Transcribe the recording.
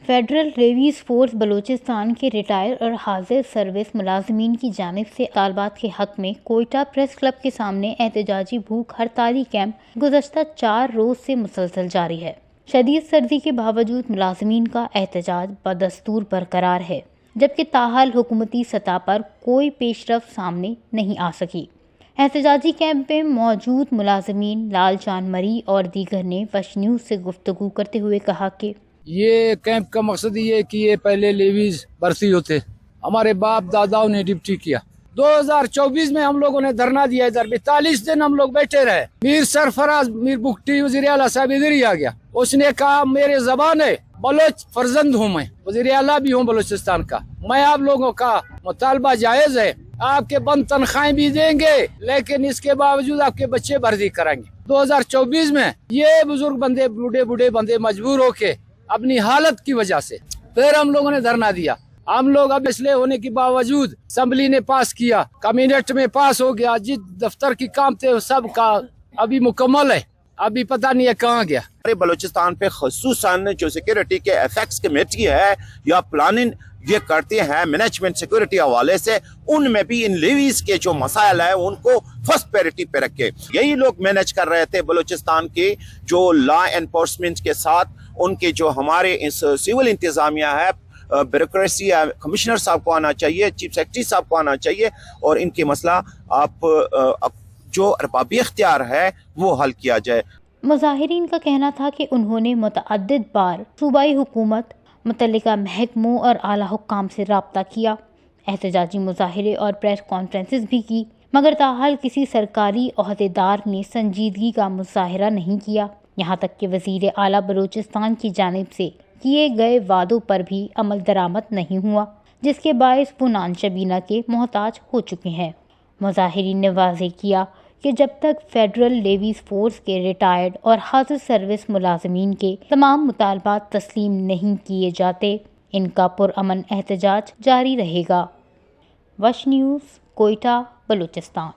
Federal rabies force Balochistan के retire और हाजिर सर्विस मुलाजमीन की जानिब से तालबात के हक में कोयटा प्रेस क्लब के सामने एहतजाजी भूख हड़ताली कैंप गुज़श्ता 4 रोज से मुसलसल जारी है। शदीद सर्दी के बावजूद मुलाजमीन का एहतजाज बदस्तूर बरकरार है, जबकि ताहाल हुकूमती सतह पर कोई पेशरफ सामने नहीं आ सकी। एहतजाजी कैंप में मौजूद मुलाजमीन लाल चांद मरी और दीगर ने वश न्यूज़ से गुफ्तगू करते हुए कहा कि ये कैंप का मकसद ये है कि ये पहले लेवीज भर्ती होते, हमारे बाप दादाओं ने ड्यूटी किया। 2024 में हम लोगों ने धरना दिया, इधर 42 दिन हम लोग बैठे रहे। मीर सरफराज मीर बुख्ती वज़ीर आला साहब इधर ही आ गया। उसने कहा मेरे ज़बान है, बलोच फर्जंद हूँ, मैं वज़ीर आला भी हूँ बलूचिस्तान का, मैं आप लोगों का मुतालबा जायज़ है, आपके बंद तनख्वाहें भी देंगे, लेकिन इसके बावजूद आपके बच्चे भर्ती कराएंगे। 2024 में ये बुजुर्ग बंदे बूढ़े बंदे मजबूर होके अपनी हालत की वजह से फिर हम लोगों ने धरना दिया। हम लोग अब इसलिए होने के बावजूद असेंबली ने पास किया, कैबिनेट में पास हो गया, जिस दफ्तर की काम थे सब का अभी मुकम्मल है, अभी पता नहीं है कहाँ गया। बलूचिस्तान पे खसूसन जो सिक्योरिटी के एफेक्ट्स कमेटी है या प्लानिंग ये करते हैं मैनेजमेंट सिक्योरिटी हवाले से, उनमें भी इन लेवीज के जो मसाइल है उनको फर्स्ट प्रायोरिटी पे रखे। यही लोग मैनेज कर रहे थे बलूचिस्तान के जो लॉ एनफोर्समेंट के साथ उनके जो हमारे इस सिविल इंतजामिया है, ब्यूरोक्रेसी है, कमिश्नर साहब को आना चाहिए, चीफ सेक्रेटरी साहब को आना चाहिए और इनके मसला आप जो अरबाबी इख्तियार है वो हल किया जाए। मुजाहिरीन का कहना था कि उन्होंने मुतअद्दिद बार सूबाई हुकूमत, मुतल्लिका महकमों और आला हुक्काम से रब्ता किया, एहतजाजी मुजाहिरे और प्रेस कॉन्फ्रेंसेस भी की, मगर ताहाल किसी सरकारी ओहदेदार ने संजीदगी का मुजाहिरा नहीं किया। यहाँ तक कि वज़ीर आला बलूचिस्तान की जानिब से किए गए वादों पर भी अमल दरामद नहीं हुआ, जिसके बायस वो नानशबीना के मोहताज हो चुके हैं। मुजाहिरीन ने वाज़ेह किया कि जब तक फेडरल लेवीज फोर्स के रिटायर्ड और हाजिर सर्विस मुलाजमीन के तमाम मुतालबात तस्लीम नहीं किए जाते, इनका पुरअमन एहतजाज जारी रहेगा। वश न्यूज़, कोयटा, बलूचिस्तान।